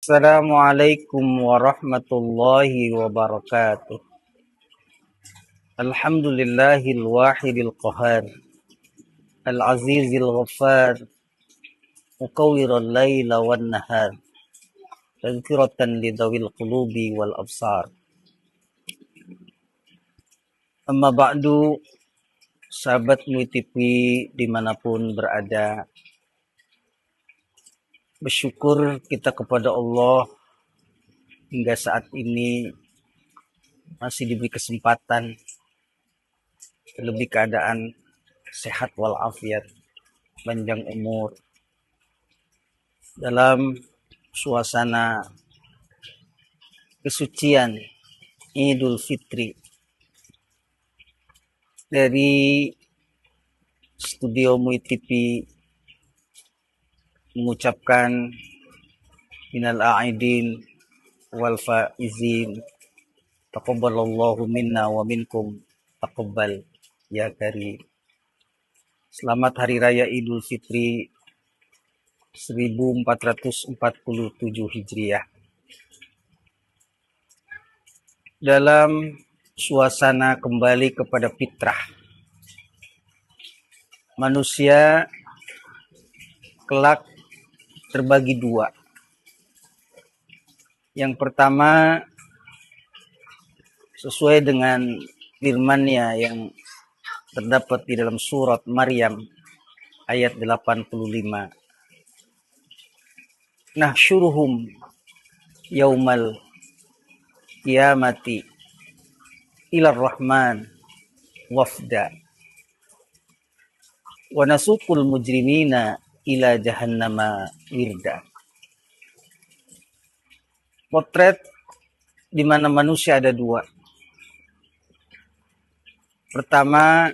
Assalamualaikum warahmatullahi wabarakatuh. Alhamdulillahil wahidil qahar, al-azizil ghaffar, muqawwirul laila wan nahar, tadhkiratan lidawil qulubi wal absar. Amma ba'du, sahabat MUI dimanapun berada, bersyukur kita kepada Allah hingga saat ini masih diberi kesempatan, lebih keadaan sehat walafiat, panjang umur, dalam suasana kesucian Idul Fitri. Dari studio MUI mengucapkan minal a'idin wal faizin, taqabbalallahu minna wa minkum, taqabbal ya karim. Selamat Hari Raya Idul Fitri 1447 Hijriah. Dalam suasana kembali kepada fitrah, manusia kelak terbagi dua. Yang pertama, sesuai dengan firman-Nya yang terdapat di dalam surat Maryam ayat 85. Nahsyuruhum yaumal qiyamati ilar rahman wafda wa nasuqul mujrimina ila jahannama wirda. Potret di mana manusia ada dua. Pertama,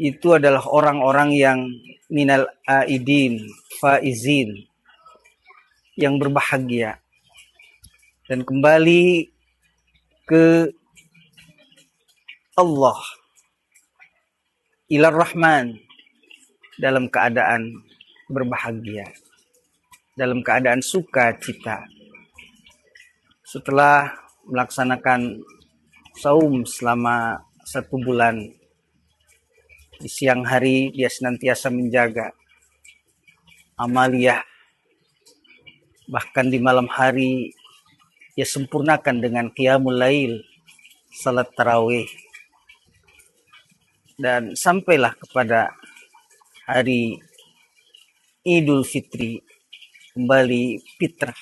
itu adalah orang-orang yang minal aidin faizin, yang berbahagia dan kembali ke Allah, ilar rahman, dalam keadaan berbahagia, dalam keadaan sukacita. Setelah melaksanakan saum selama 1 bulan, di siang hari dia senantiasa menjaga amaliyah, bahkan di malam hari dia sempurnakan dengan qiyamul lail, salat tarawih, dan sampailah kepada hari Idul Fitri kembali fitrah,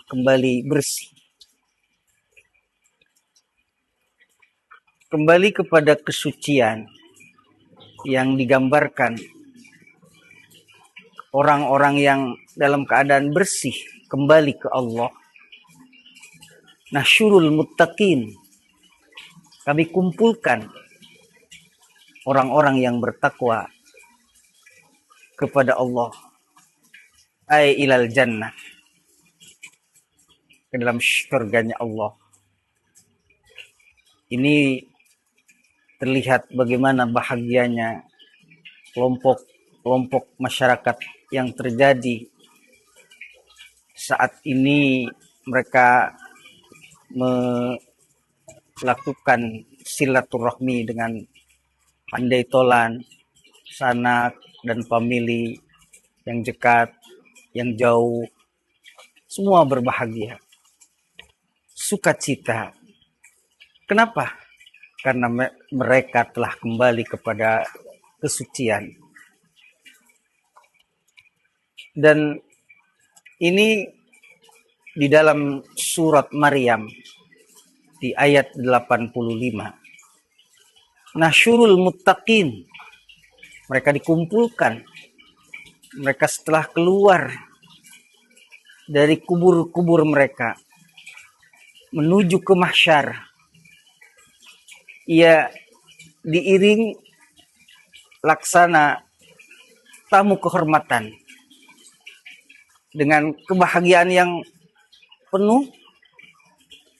kembali bersih, kembali kepada kesucian yang digambarkan orang-orang yang dalam keadaan bersih kembali ke Allah. Nasyurul muttaqin, kami kumpulkan orang-orang yang bertakwa kepada Allah, ay ilal jannah, ke dalam surganya Allah. Ini terlihat bagaimana bahagianya kelompok masyarakat yang terjadi saat ini. Mereka melakukan silaturahmi dengan pandai tolan, sanak dan famili yang dekat, yang jauh, semua berbahagia, sukacita. Kenapa? Karena mereka telah kembali kepada kesucian. Dan ini di dalam surat Maryam di ayat 85. Nasyurul muttaqin, mereka dikumpulkan. Mereka setelah keluar dari kubur-kubur mereka menuju ke mahsyar, ia diiring laksana tamu kehormatan dengan kebahagiaan yang penuh.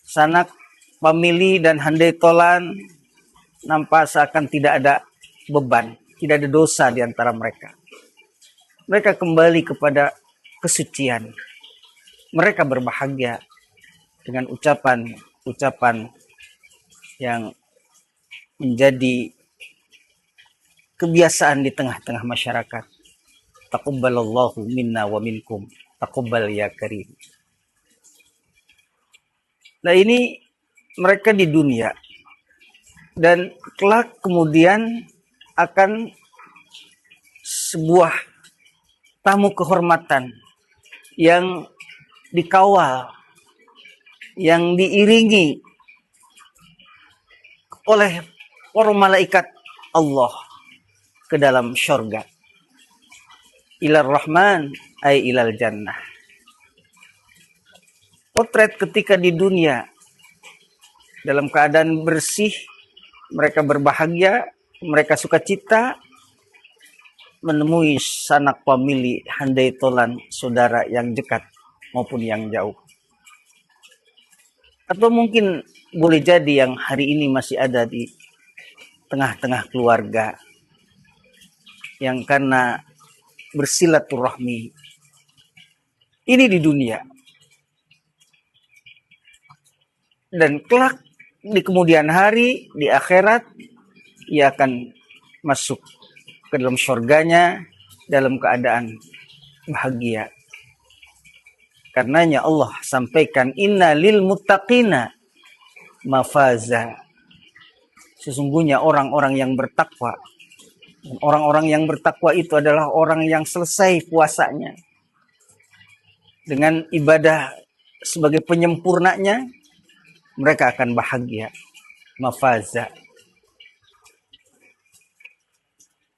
Sanak, famili dan handai tolan nampak seakan tidak ada beban, tidak ada dosa di antara mereka. Mereka kembali kepada kesucian. Mereka berbahagia dengan ucapan-ucapan yang menjadi kebiasaan di tengah-tengah masyarakat. Taqabbalallahu minna wa minkum. Taqabbal ya karim. Nah, ini mereka di dunia. Dan kelak kemudian akan sebuah tamu kehormatan yang dikawal, yang diiringi oleh para malaikat Allah ke dalam syurga. Ilar Rahman ay ilal jannah. Potret ketika di dunia dalam keadaan bersih, mereka berbahagia, mereka sukacita, menemui sanak famili, handai tolan, saudara yang dekat maupun yang jauh. Atau mungkin boleh jadi yang hari ini masih ada di tengah-tengah keluarga, yang karena bersilaturahmi ini di dunia, dan kelak di kemudian hari di akhirat ia akan masuk ke dalam surganya dalam keadaan bahagia. Karenanya Allah sampaikan inna lil muttaqina mafaza. Sesungguhnya orang-orang yang bertakwa. Orang-orang yang bertakwa itu adalah orang yang selesai puasanya dengan ibadah sebagai penyempurnanya, mereka akan bahagia. Mafaza.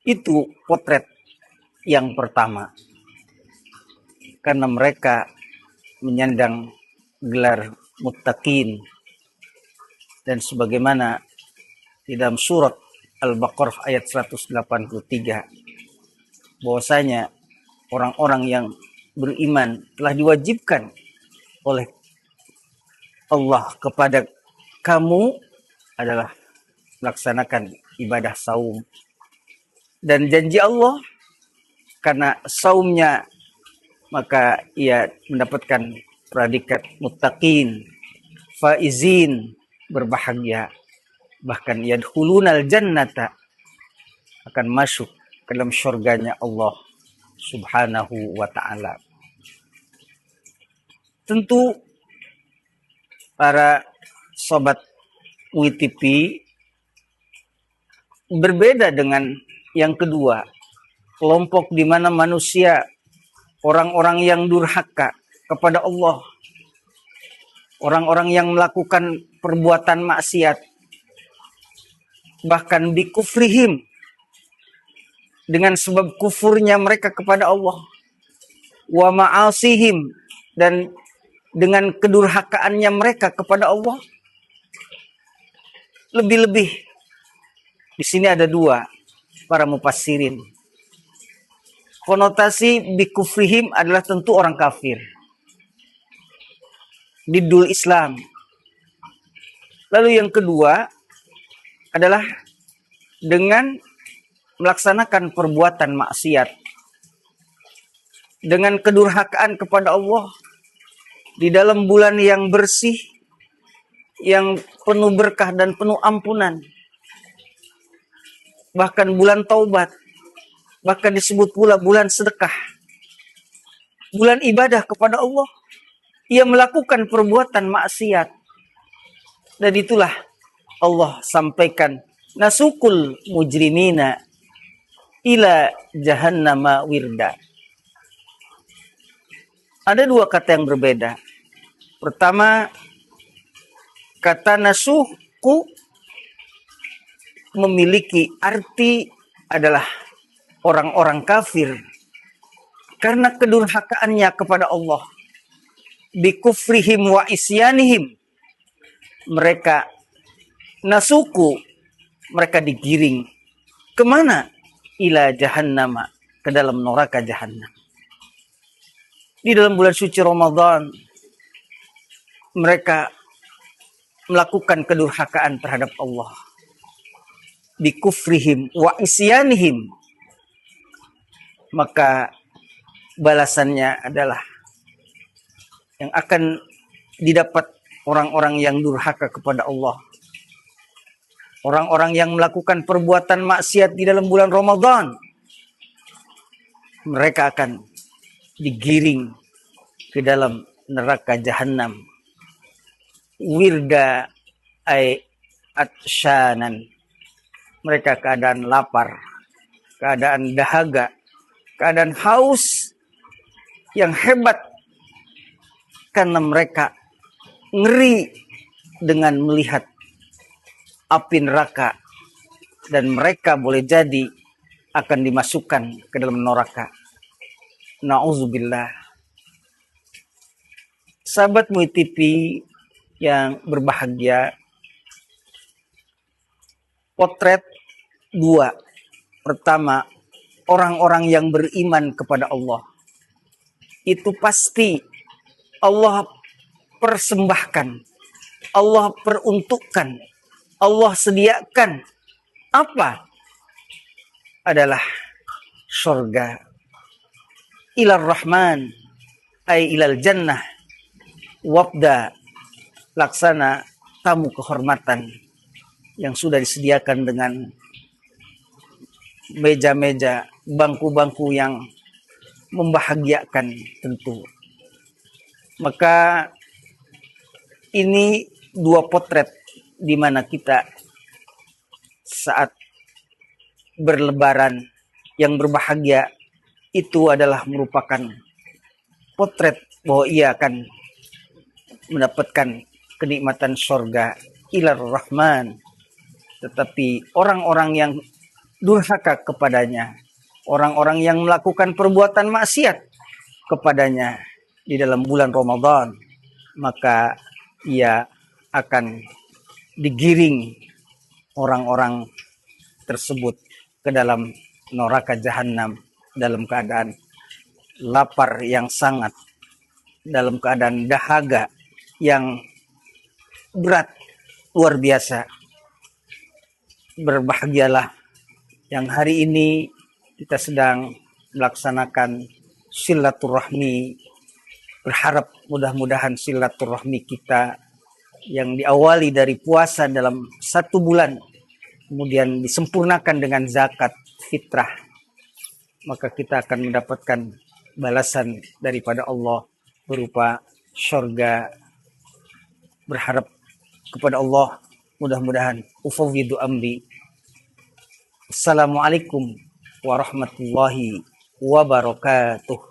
Itu potret yang pertama. Karena mereka menyandang gelar muttaqin. Dan sebagaimana di dalam surat Al-Baqarah ayat 183, bahwasanya orang-orang yang beriman telah diwajibkan oleh Allah kepada kamu adalah melaksanakan ibadah saum. Dan janji Allah, karena saumnya maka ia mendapatkan predikat muttaqin, faizin, berbahagia. Bahkan yadkhulunal jannata, akan masuk ke dalam syurganya Allah subhanahu wa ta'ala. Tentu para sobat WTP berbeda dengan yang kedua, kelompok di mana manusia, orang-orang yang durhaka kepada Allah, orang-orang yang melakukan perbuatan maksiat, bahkan bikufrihim, dengan sebab kufurnya mereka kepada Allah, wa ma'asihim, dan dengan kedurhakaannya mereka kepada Allah. Lebih-lebih di sini ada dua para mufassirin. Konotasi bikufrihim adalah tentu orang kafir, didul Islam. Lalu yang kedua adalah dengan melaksanakan perbuatan maksiat, dengan kedurhakaan kepada Allah di dalam bulan yang bersih, yang penuh berkah dan penuh ampunan, bahkan bulan taubat, bahkan disebut pula bulan sedekah, bulan ibadah kepada Allah. Ia melakukan perbuatan maksiat, dan itulah Allah sampaikan nasukul mujrimina ila jahannama wirda. Ada dua kata yang berbeda. Pertama, kata nasuku memiliki arti adalah orang-orang kafir karena kedurhakaannya kepada Allah, bikufrihim wa isyanihim, mereka nasuku, mereka digiring kemana? Ila jahannama, ke dalam neraka jahannam. Di dalam bulan suci Ramadan mereka melakukan kedurhakaan terhadap Allah, bikufrihim wa isyanihim, maka balasannya adalah yang akan didapat orang-orang yang durhaka kepada Allah. Orang-orang yang melakukan perbuatan maksiat di dalam bulan Ramadan, mereka akan digiring ke dalam neraka jahanam. Wirda ay atsyanan. Mereka keadaan lapar, keadaan dahaga, keadaan haus yang hebat, karena mereka ngeri dengan melihat api neraka, dan mereka boleh jadi akan dimasukkan ke dalam neraka. Nauzubillah. Sahabat MUI TV yang berbahagia, potret dua. Pertama, orang-orang yang beriman kepada Allah. Itu pasti Allah persembahkan, Allah peruntukkan, Allah sediakan apa? Adalah surga. Ilar Rahman ay ilal jannah wabda, laksana tamu kehormatan yang sudah disediakan dengan meja-meja, bangku-bangku yang membahagiakan tentu. Maka ini dua potret di mana kita saat berlebaran yang berbahagia itu adalah merupakan potret bahwa ia akan mendapatkan kenikmatan surga ilar Rahman. Tetapi orang-orang yang durhaka kepadanya, orang-orang yang melakukan perbuatan maksiat kepadanya di dalam bulan Ramadan, maka ia akan digiring orang-orang tersebut ke dalam neraka jahanam dalam keadaan lapar yang sangat, dalam keadaan dahaga yang berat luar biasa. Berbahagialah yang hari ini kita sedang melaksanakan silaturahmi. Berharap mudah-mudahan silaturahmi kita yang diawali dari puasa dalam 1 bulan, kemudian disempurnakan dengan zakat fitrah, maka kita akan mendapatkan balasan daripada Allah berupa surga. Berharap kepada Allah, mudah-mudahan ufawwidu amri. Assalamualaikum warahmatullahi wabarakatuh.